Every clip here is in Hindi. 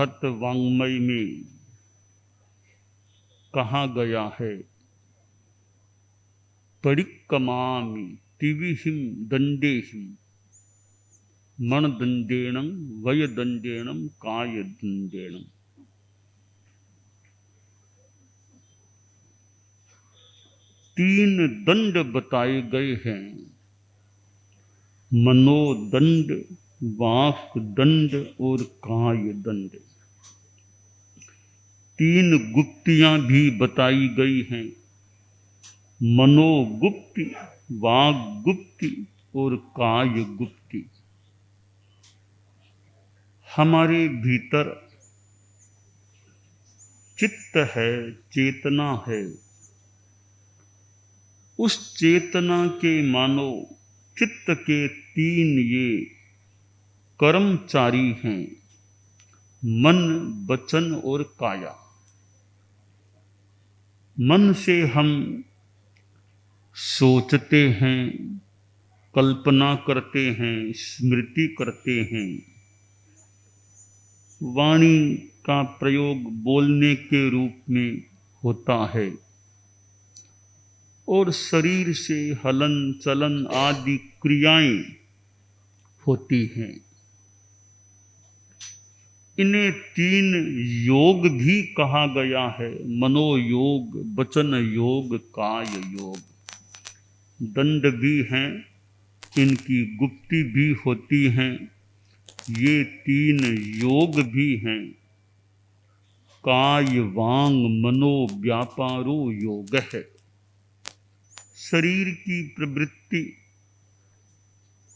खत वाङ्मय में कहा गया है, परिक्कमामि तिविहिं दण्डेहिं मणदण्डेनं वयदण्डेनं कायदण्डेनं। तीन दंड बताए गए हैं, मनोदंड, वाक दंड और काय दंड। तीन गुप्तियां भी बताई गई हैं, मनोगुप्ति, वाक गुप्ति और काय गुप्ति। हमारे भीतर चित्त है, चेतना है। उस चेतना के मानो चित्त के तीन ये कर्मचारी हैं, मन, वचन और काया। मन से हम सोचते हैं, कल्पना करते हैं, स्मृति करते हैं। वाणी का प्रयोग बोलने के रूप में होता है और शरीर से हलन चलन आदि क्रियाएं होती हैं। इन्हें तीन योग भी कहा गया है, मनोयोग, वचन योग, काय योग। दंड भी हैं, इनकी गुप्ति भी होती हैं। ये तीन योग भी हैं, काय वांग मनो व्यापारो योग है। शरीर की प्रवृत्ति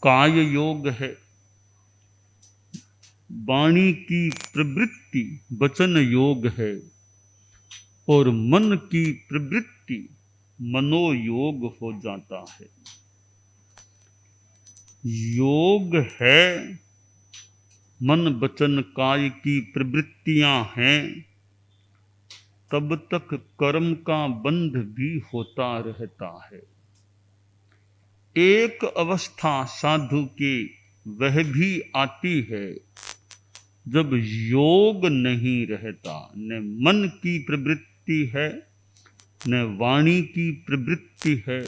काय योग है, वाणी की प्रवृत्ति वचन योग है और मन की प्रवृत्ति मनोयोग हो जाता है। योग है, मन वचन काय की प्रवृत्तियां हैं, तब तक कर्म का बंध भी होता रहता है। एक अवस्था साधु के वह भी आती है जब योग नहीं रहता, न मन की प्रवृत्ति है, न वाणी की प्रवृत्ति है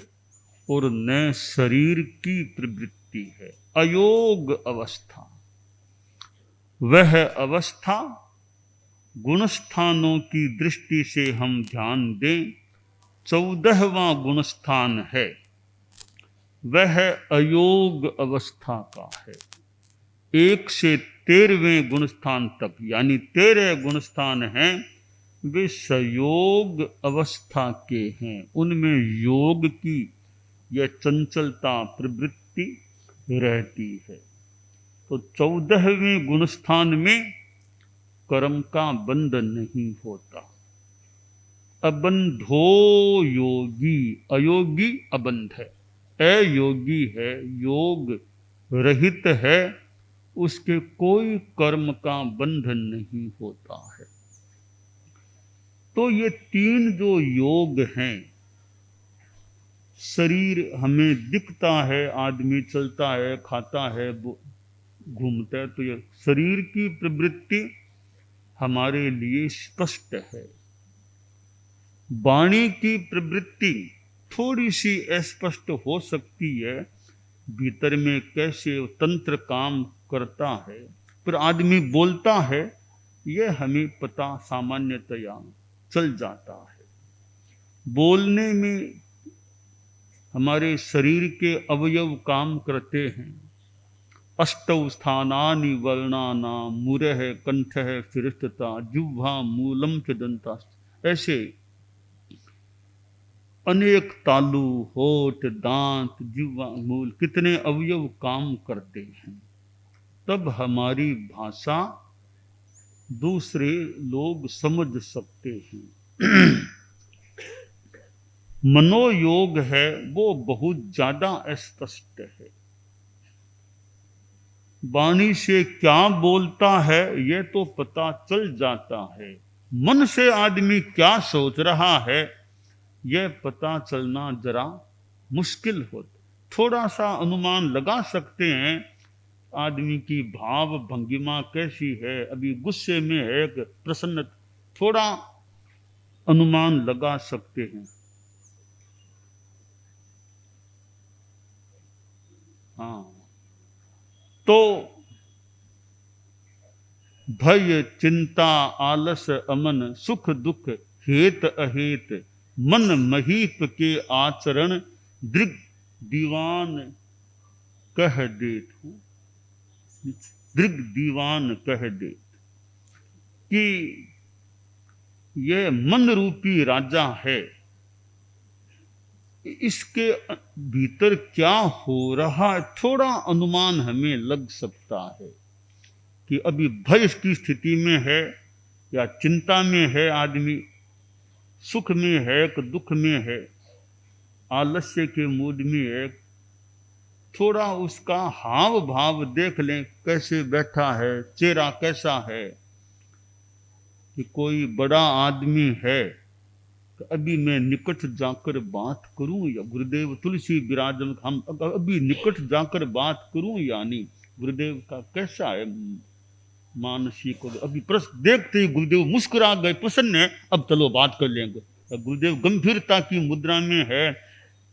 और न शरीर की प्रवृत्ति है। अयोग अवस्था। वह अवस्था गुणस्थानों की दृष्टि से हम ध्यान दें, 14वां गुणस्थान है, वह अयोग अवस्था का है। 1 से 13वें गुणस्थान तक, यानी 13 गुणस्थान हैं, वे सयोग अवस्था के हैं। उनमें योग की यह चंचलता प्रवृत्ति रहती है। तो 14वें गुणस्थान में कर्म का बंध नहीं होता। अबंधो योगी, अयोगी अबंध है, अयोगी है, योग रहित है, उसके कोई कर्म का बंधन नहीं होता है। तो ये तीन जो योग हैं, शरीर हमें दिखता है, आदमी चलता है, खाता है, घूमता है, तो ये शरीर की प्रवृत्ति हमारे लिए स्पष्ट है। वाणी की प्रवृत्ति थोड़ी सी अस्पष्ट हो सकती है, भीतर में कैसे तंत्र काम करता है, पर आदमी बोलता है, यह हमें पता सामान्यतया चल जाता है। बोलने में हमारे शरीर के अवयव काम करते हैं। अष्टौ स्थानानि वर्णानां मुरः कंठः शिरस्तथा जिह्वा मूलम च दंता। ऐसे अनेक तालु, होठ, दांत, जिह्वा, मूल, कितने अवयव काम करते हैं। तब हमारी भाषा दूसरे लोग समझ सकते हैं। मनोयोग है वो बहुत ज्यादा स्पष्ट है। वाणी से क्या बोलता है यह तो पता चल जाता है, मन से आदमी क्या सोच रहा है यह पता चलना जरा मुश्किल होता। थोड़ा सा अनुमान लगा सकते हैं आदमी की भाव भंगिमा कैसी है, अभी गुस्से में है कि प्रसन्न, थोड़ा अनुमान लगा सकते हैं। हाँ, तो भय चिंता आलस अमन सुख दुख हेत अहेत मन महीप के आचरण दृग दीवान कह देत हूँ, दृग दीवान कह देत, कि यह मन रूपी राजा है, इसके भीतर क्या हो रहा है थोड़ा अनुमान हमें लग सकता है कि अभी भय की स्थिति में है या चिंता में है आदमी, सुख में है कि दुख में है, आलस्य के मूड में है। थोड़ा उसका हाव भाव देख लें, कैसे बैठा है, चेहरा कैसा है, कि कोई बड़ा आदमी है तो अभी मैं निकट जाकर बात करूं या गुरुदेव तुलसी विराजन, हम अभी निकट जाकर बात करूं या नहीं, गुरुदेव का कैसा है मानसिक, अभी देखते ही गुरुदेव मुस्कुरा गए, प्रसन्न है, अब चलो बात कर लेंगे। गुरुदेव गंभीरता की मुद्रा में है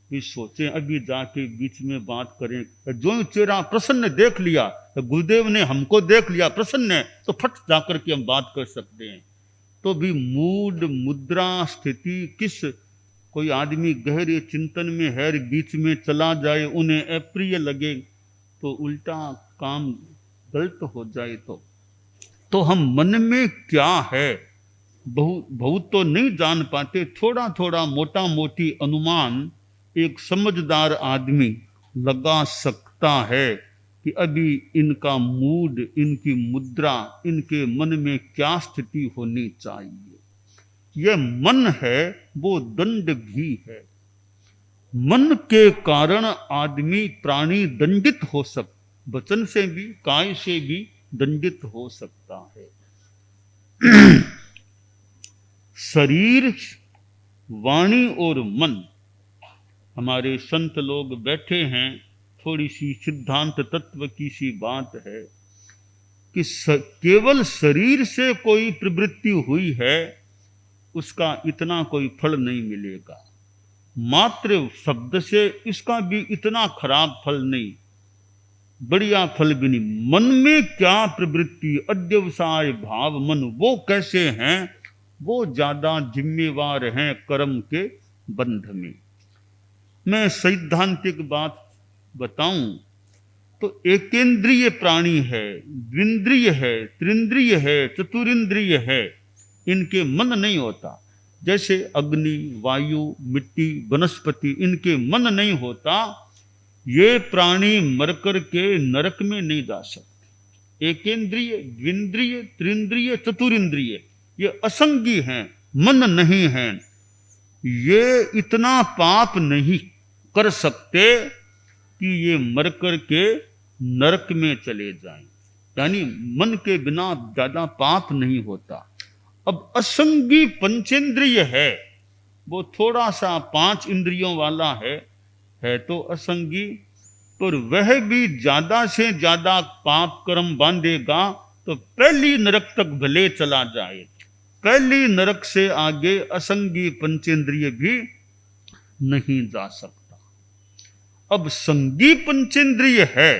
कि सोचें अभी जाके बीच में बात करें, जो चेहरा प्रसन्न देख लिया, गुरुदेव ने हमको देख लिया प्रसन्न है, तो फट जाकर के हम बात कर सकते हैं। तो भी मूड मुद्रा स्थिति किस, कोई आदमी गहरे चिंतन में है, बीच में चला जाए, उन्हें अप्रिय लगे, तो उल्टा काम गलत हो जाए, तो हम मन में क्या है बहुत तो नहीं जान पाते, थोड़ा थोड़ा मोटा मोटी अनुमान एक समझदार आदमी लगा सकता है कि अभी इनका मूड, इनकी मुद्रा, इनके मन में क्या स्थिति होनी चाहिए। यह मन है वो दंड भी है, मन के कारण आदमी प्राणी दंडित हो वचन से भी काय से भी दंडित हो सकता है। शरीर वाणी और मन, हमारे संत लोग बैठे हैं, थोड़ी सी सिद्धांत तत्व की सी बात है कि केवल शरीर से कोई प्रवृत्ति हुई है उसका इतना कोई फल नहीं मिलेगा, मात्र शब्द से इसका भी इतना खराब फल नहीं, बढ़िया फल भी नहीं। मन में क्या प्रवृत्ति, अध्यवसाय भाव मन, वो कैसे हैं, वो ज्यादा जिम्मेवार हैं कर्म के बंध में। मैं सैद्धांतिक बात बताऊं तो एकेंद्रिय प्राणी है, द्विंद्रिय है, त्रिंद्रिय है, चतुरिंद्रिय है, इनके मन नहीं होता। जैसे अग्नि, वायु, मिट्टी, वनस्पति, इनके मन नहीं होता, ये प्राणी मर कर के नरक में नहीं जा सकते। एकेंद्रिय, द्विंद्रिय, त्रिंद्रिय, चतुरिंद्रिय, ये असंगी हैं, मन नहीं हैं, ये इतना पाप नहीं कर सकते कि ये मर कर के नरक में चले जाएं, यानी मन के बिना ज्यादा पाप नहीं होता। अब असंगी पंचेंद्रिय है, वो थोड़ा सा 5 इंद्रियों वाला है तो असंगी, पर वह भी ज्यादा से ज्यादा पाप कर्म बांधेगा तो पहली नरक तक भले चला जाए, पहली नरक से आगे असंगी पंचेंद्रिय भी नहीं जा सकता। अब संगी पंचेंद्रिय है,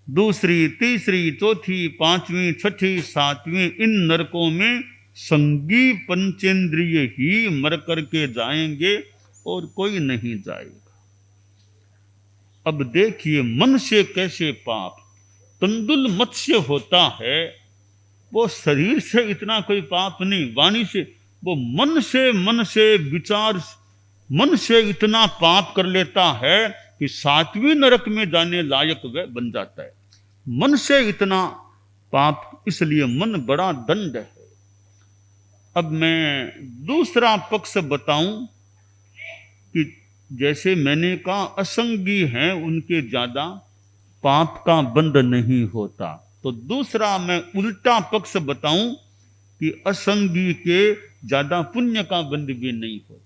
दूसरी, तीसरी, चौथी, पांचवी, छठी, सातवीं, इन नरकों में संगी पंचेंद्रिय ही मर करके जाएंगे और कोई नहीं जाएगा। अब देखिए मन से कैसे पाप, तंदुल मत्स्य होता है, वो शरीर से इतना कोई पाप नहीं, वाणी से, वो मन से विचार, मन से इतना पाप कर लेता है कि 7वीं नरक में जाने लायक वह बन जाता है। मन से इतना पाप, इसलिए मन बड़ा दंड है। अब मैं दूसरा पक्ष बताऊं कि जैसे मैंने कहा असंगी हैं उनके ज्यादा पाप का बंध नहीं होता, तो दूसरा मैं उल्टा पक्ष बताऊं कि असंगी के ज्यादा पुण्य का बंध भी नहीं होता।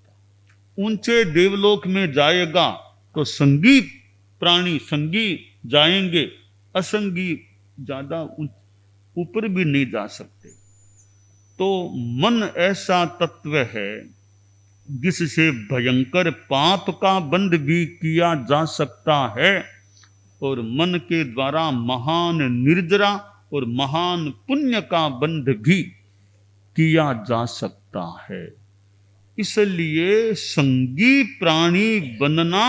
ऊंचे देवलोक में जाएगा तो संगी प्राणी, संगी जाएंगे असंगी ज्यादा ऊपर भी नहीं जा सकते। तो मन ऐसा तत्व है जिससे भयंकर पाप का बंध भी किया जा सकता है, और मन के द्वारा महान निर्जरा और महान पुण्य का बंध भी किया जा सकता है। इसलिए संगी प्राणी बनना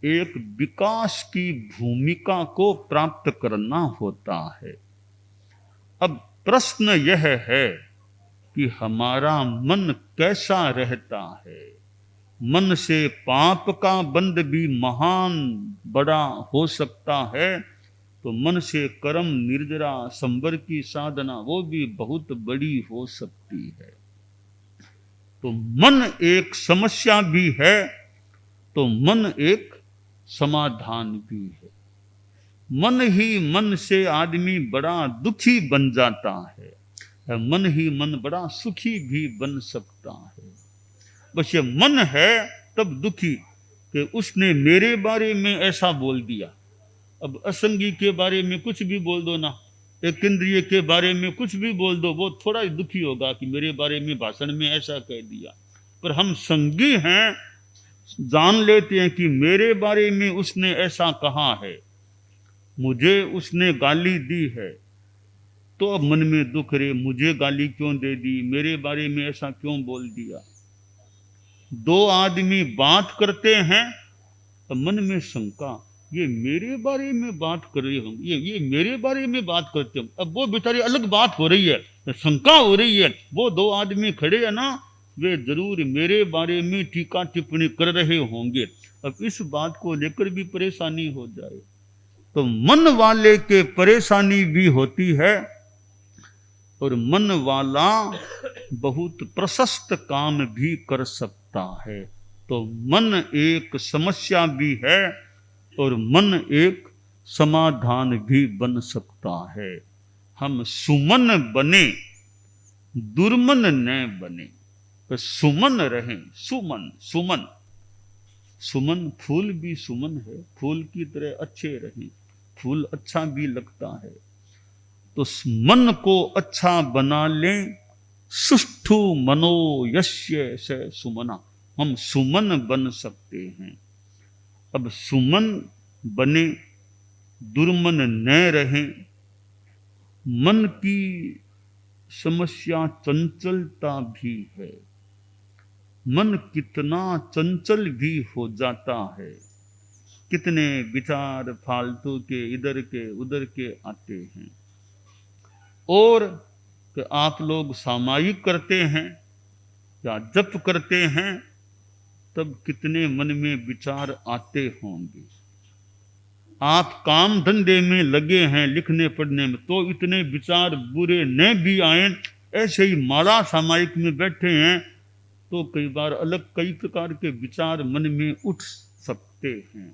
एक विकास की भूमिका को प्राप्त करना होता है। अब प्रश्न यह है कि हमारा मन कैसा रहता है। मन से पाप का बंध भी महान बड़ा हो सकता है, तो मन से कर्म निर्जरा संवर की साधना वो भी बहुत बड़ी हो सकती है। तो मन एक समस्या भी है, तो मन एक समाधान भी है। मन ही मन से आदमी बड़ा दुखी बन जाता है, मन ही मन बड़ा सुखी भी बन सकता है। बस ये मन है तब दुखी कि उसने मेरे बारे में ऐसा बोल दिया। अब असंगी के बारे में कुछ भी बोल दो ना, एक इंद्रिय के बारे में कुछ भी बोल दो, वो थोड़ा ही दुखी होगा कि मेरे बारे में भाषण में ऐसा कह दिया। पर हम संगी हैं, जान लेते हैं कि मेरे बारे में उसने ऐसा कहा है, मुझे उसने गाली दी है, तो अब मन में दुख रे, मुझे गाली क्यों दे दी, मेरे बारे में ऐसा क्यों बोल दिया। दो आदमी बात करते हैं तो मन में शंका, ये मेरे बारे में बात कर रहे हम, ये मेरे बारे में बात करते हम। अब वो बेचारी अलग बात हो रही है, शंका हो रही है। वो दो आदमी खड़े हैं ना, वे जरूर मेरे बारे में टीका टिप्पणी कर रहे होंगे। अब इस बात को लेकर भी परेशानी हो जाए तो मन वाले के परेशानी भी होती है, और मन वाला बहुत प्रशस्त काम भी कर सकता है। तो मन एक समस्या भी है और मन एक समाधान भी बन सकता है। हम सुमन बने, दुर्मन न बने, तो सुमन रहें। सुमन सुमन सुमन, फूल भी सुमन है, फूल की तरह अच्छे रहें, फूल अच्छा भी लगता है। तो मन को अच्छा बना लें। सुष्ठु मनो यस्य से सुमना, हम सुमन बन सकते हैं। अब सुमन बने, दुर्मन न रहें। मन की समस्या चंचलता भी है। मन कितना चंचल भी हो जाता है, कितने विचार फालतू के इधर के उधर के आते हैं। और कि आप लोग सामायिक करते हैं या जप करते हैं, तब कितने मन में विचार आते होंगे। आप काम धंधे में लगे हैं लिखने पढ़ने में, तो इतने विचार बुरे न भी आए। ऐसे ही माला सामायिक में बैठे हैं तो कई बार अलग कई प्रकार के विचार मन में उठ सकते हैं।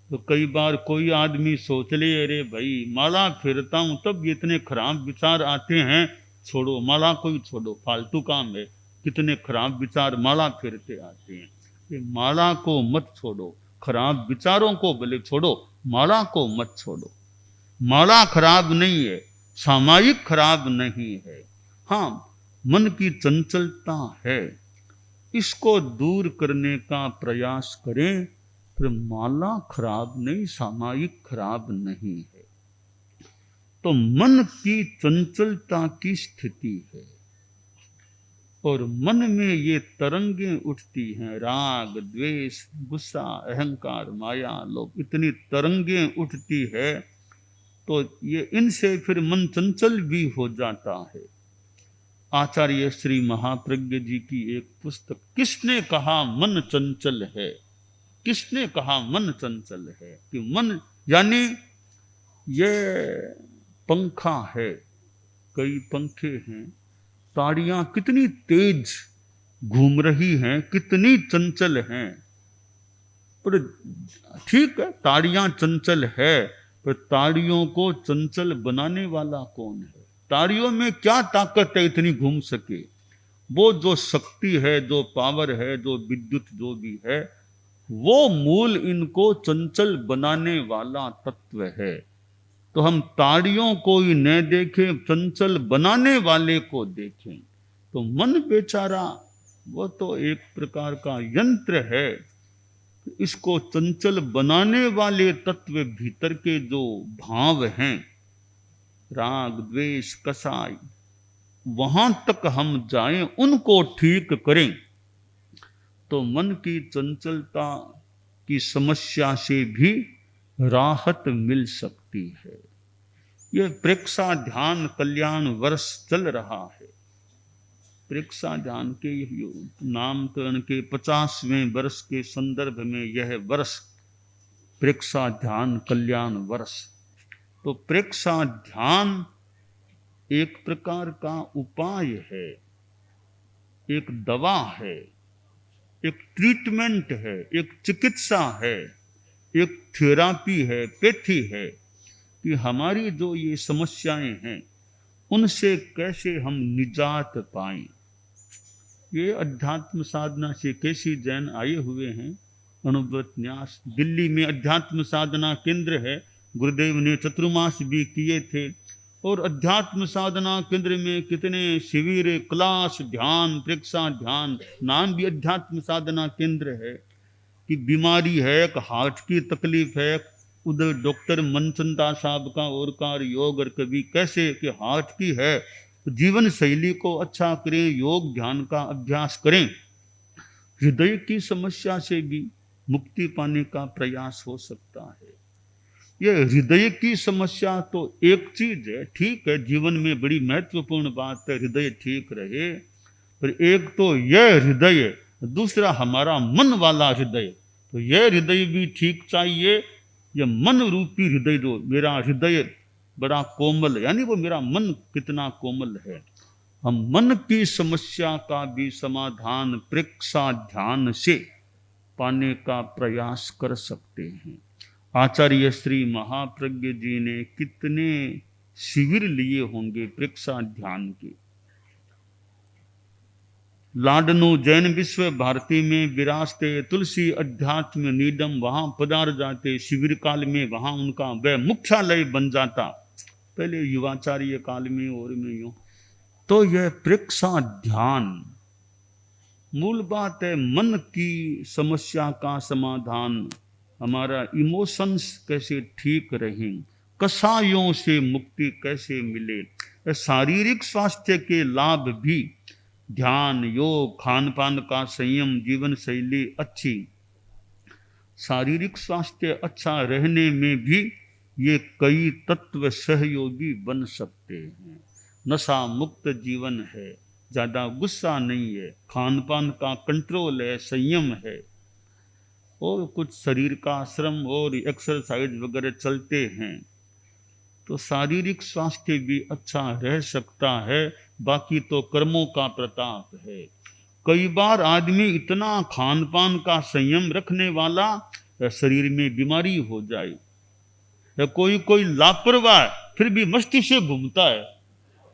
तो कई बार कोई आदमी सोच ले, अरे भाई माला फेरता हूं तब ये इतने खराब विचार आते हैं, छोड़ो माला को ही छोड़ो, फालतू काम है। कितने खराब विचार माला फेरते आते हैं। ये माला को मत छोड़ो, खराब विचारों को भले छोड़ो, माला को मत छोड़ो। माला खराब नहीं है, सामायिक खराब नहीं है। हाँ, मन की चंचलता है, इसको दूर करने का प्रयास करें। फिर माला खराब नहीं, सामायिक खराब नहीं है। तो मन की चंचलता की स्थिति है, और मन में ये तरंगें उठती हैं, राग द्वेष गुस्सा अहंकार माया लोभ, इतनी तरंगें उठती है। तो ये इनसे फिर मन चंचल भी हो जाता है। आचार्य श्री महाप्रज्ञ जी की एक पुस्तक, किसने कहा मन चंचल है, किसने कहा मन चंचल है, कि मन यानी ये पंखा है, कई पंखे हैं, ताड़ियां कितनी तेज घूम रही हैं, कितनी चंचल हैं। पर ठीक है, ताड़ियां चंचल है, पर ताड़ियों को चंचल बनाने वाला कौन है? ताड़ियों में क्या ताकत है इतनी घूम सके? वो जो शक्ति है, जो पावर है, जो विद्युत जो भी है, वो मूल इनको चंचल बनाने वाला तत्व है। तो हम ताड़ियों को ही न देखें, चंचल बनाने वाले को देखें। तो मन बेचारा वो तो एक प्रकार का यंत्र है, इसको चंचल बनाने वाले तत्व भीतर के जो भाव हैं, राग द्वेष कसाई, वहां तक हम जाएं, उनको ठीक करें, तो मन की चंचलता की समस्या से भी राहत मिल सकती है। यह प्रेक्षा ध्यान कल्याण वर्ष चल रहा है। प्रेक्षा ध्यान के नामकरण के 50वें वर्ष के संदर्भ में यह वर्ष प्रेक्षा ध्यान कल्याण वर्ष। तो प्रेक्षा ध्यान एक प्रकार का उपाय है, एक दवा है, एक ट्रीटमेंट है, एक चिकित्सा है, एक थेरापी है, पैथी है कि हमारी जो ये समस्याएं हैं उनसे कैसे हम निजात पाएं। ये अध्यात्म साधना से केसी जैन आए हुए हैं, अनुभव न्यास दिल्ली में अध्यात्म साधना केंद्र है, गुरुदेव ने चतुर्मास भी किए थे, और अध्यात्म साधना केंद्र में कितने शिविर, क्लास, ध्यान, प्रेक्षा ध्यान, नाम भी अध्यात्म साधना केंद्र है। कि बीमारी है, एक हार्ट की तकलीफ है, उधर डॉक्टर मनचंदा साहब का और कार योग, और कभी कैसे कि हार्ट की है, जीवन शैली को अच्छा करें, योग ध्यान का अभ्यास करें। हृदय की समस्या से भी मुक्ति पाने का प्रयास हो सकता है। यह हृदय की समस्या तो एक चीज है, ठीक है, जीवन में बड़ी महत्वपूर्ण बात है हृदय ठीक रहे, पर एक तो यह हृदय, दूसरा हमारा मन वाला हृदय। तो यह हृदय भी ठीक चाहिए। यह मन रूपी हृदय, जो मेरा हृदय बड़ा कोमल, यानी वो मेरा मन कितना कोमल है। हम मन की समस्या का भी समाधान प्रेक्षा ध्यान से पाने का प्रयास कर सकते हैं। आचार्य श्री महाप्रज्ञ जी ने कितने शिविर लिए होंगे प्रेक्षा ध्यान के। लाडनू जैन विश्व भारती में विराजते, तुलसी अध्यात्म नीडम, वहां पधार जाते शिविर काल में, वहां उनका वह मुख्यालय बन जाता, पहले युवाचार्य काल में और में यूं। तो यह प्रेक्षा ध्यान मूल बात है, मन की समस्या का समाधान, हमारा इमोशंस कैसे ठीक रहें, कसायों से मुक्ति कैसे मिले, शारीरिक स्वास्थ्य के लाभ भी, ध्यान, योग, खान पान का संयम, जीवन शैली अच्छी, शारीरिक स्वास्थ्य अच्छा रहने में भी ये कई तत्व सहयोगी बन सकते हैं। नशा मुक्त जीवन है, ज़्यादा गुस्सा नहीं है, खान पान का कंट्रोल है, संयम है, और कुछ शरीर का श्रम और एक्सरसाइज वगैरह चलते हैं, तो शारीरिक स्वास्थ्य भी अच्छा रह सकता है। बाकी तो कर्मों का प्रताप है। कई बार आदमी इतना खान पान का संयम रखने वाला शरीर में बीमारी हो जाए। कोई लापरवाह फिर भी मस्ती से घूमता है,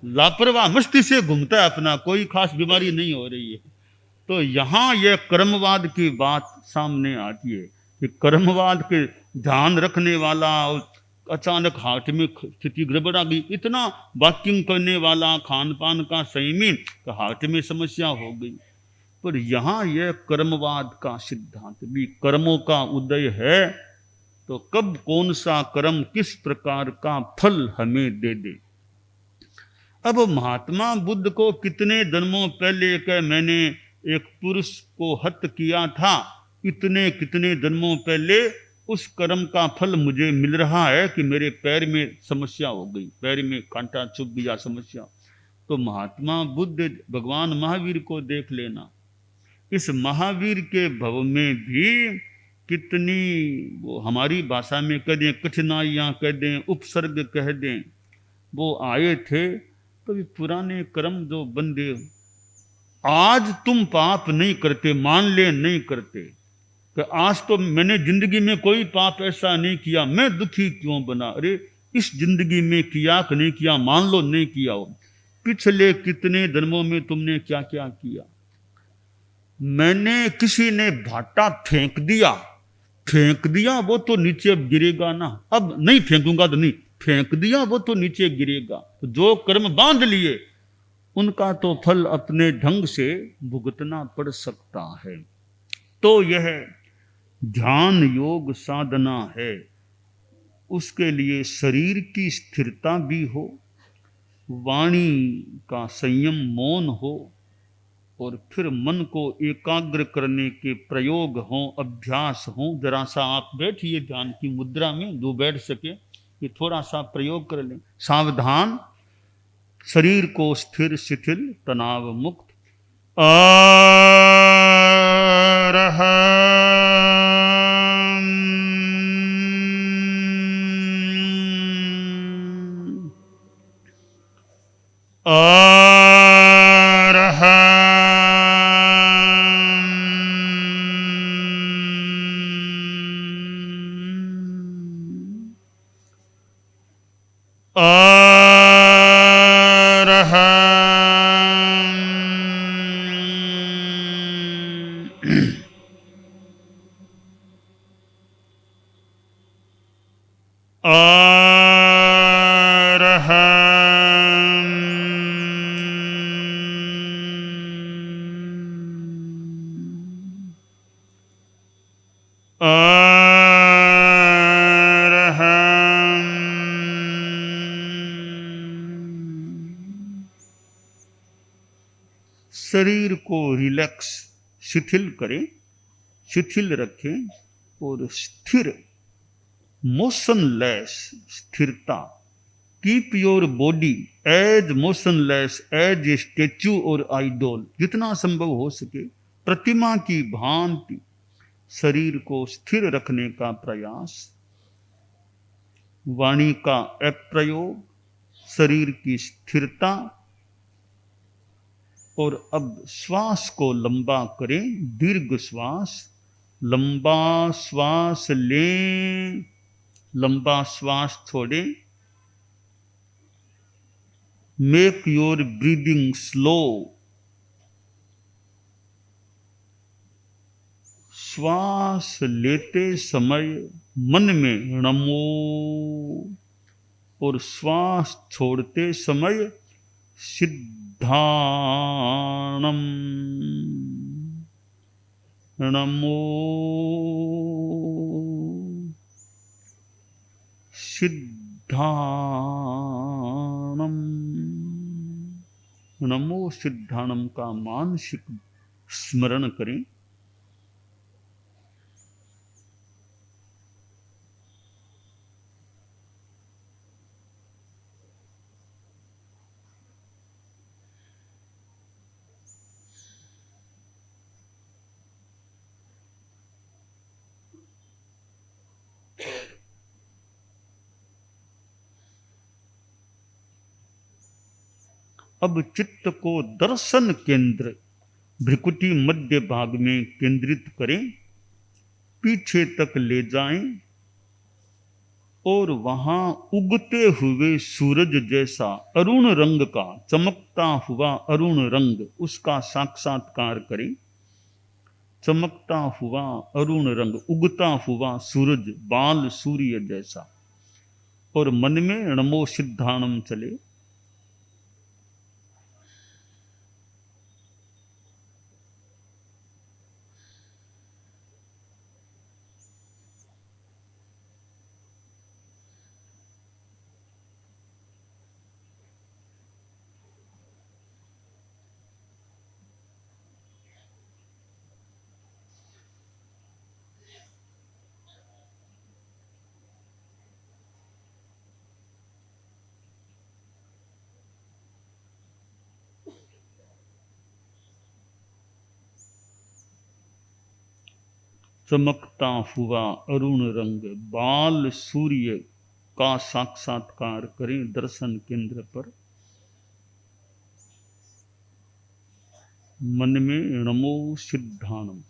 लापरवाह मस्ती से घूमता है अपना, कोई खास बीमारी नहीं हो रही है। तो यहाँ यह कर्मवाद की बात सामने आती है कि कर्मवाद के ध्यान रखने वाला और अचानक हार्ट में स्थिति गड़बड़ा गई, इतना वॉकिंग करने वाला, खान पान का संयमी, तो हार्ट में समस्या हो गई। पर यहाँ यह कर्मवाद का सिद्धांत भी, कर्मों का उदय है तो कब कौन सा कर्म किस प्रकार का फल हमें दे दे। अब महात्मा बुद्ध को कितने जन्मों पहले के मैंने एक पुरुष को हत्या किया था, इतने कितने जन्मों पहले उस कर्म का फल मुझे मिल रहा है कि मेरे पैर में समस्या हो गई, पैर में कांटा चुभ गया समस्या। तो महात्मा बुद्ध, भगवान महावीर को देख लेना, इस महावीर के भव में भी कितनी, वो हमारी भाषा में कह दें कठिनाइयाँ कह दें, उपसर्ग कह दें, वो आए थे। तो पुराने कर्म जो बंदे, आज तुम पाप नहीं करते, मान ले नहीं करते, कि आज तो मैंने जिंदगी में कोई पाप ऐसा नहीं किया, मैं दुखी क्यों बना। अरे इस जिंदगी में किया कि नहीं किया, मान लो नहीं किया हो, पिछले कितने जन्मों में तुमने क्या क्या किया। मैंने किसी ने भाटा फेंक दिया, वो तो नीचे गिरेगा ना, अब नहीं फेंकूंगा तो नहीं, फेंक दिया वो तो नीचे गिरेगा। तो जो कर्म बांध लिए उनका तो फल अपने ढंग से भुगतना पड़ सकता है। तो यह ध्यान योग साधना है, उसके लिए शरीर की स्थिरता भी हो, वाणी का संयम मौन हो, और फिर मन को एकाग्र करने के प्रयोग हों, अभ्यास हों। जरा सा आप बैठिए ध्यान की मुद्रा में, जो बैठ सके ये थोड़ा सा प्रयोग कर लें। सावधान, शरीर को स्थिर शिथिल तनाव मुक्त। शरीर को रिलैक्स शिथिल करें, शिथिल रखें और स्थिर, मोशनलेस स्थिरता। Keep your body as motionless as a statue और आइडोल। जितना संभव हो सके प्रतिमा की भांति शरीर को स्थिर रखने का प्रयास। वाणी का अप्रयोग, शरीर की स्थिरता। और अब श्वास को लंबा करें, दीर्घ श्वास। लंबा श्वास लें, लंबा श्वास छोड़ें। Make your breathing slow. श्वास लेते समय मन में नमो, और श्वास छोड़ते समय सिद्धाणम, नमो सिद्धाणम, नमो सिद्धाणम का मानसिक स्मरण करें। अब चित्त को दर्शन केंद्र भ्रिकुटी मध्य भाग में केंद्रित करें, पीछे तक ले जाएं और वहां उगते हुए सूरज जैसा अरुण रंग का, चमकता हुआ अरुण रंग, उसका साक्षात्कार करें। चमकता हुआ अरुण रंग, उगता हुआ सूरज, बाल सूर्य जैसा। और मन में नमो सिद्धाणम चले। चमकता हुआ अरुण रंग, बाल सूर्य का साक्षात्कार करें दर्शन केंद्र पर। मन में नमो सिद्धाणम।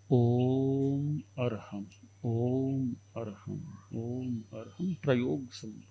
ओम अर्हम, ओम अर्हम, ओम अर्हम प्रयोग शब्द।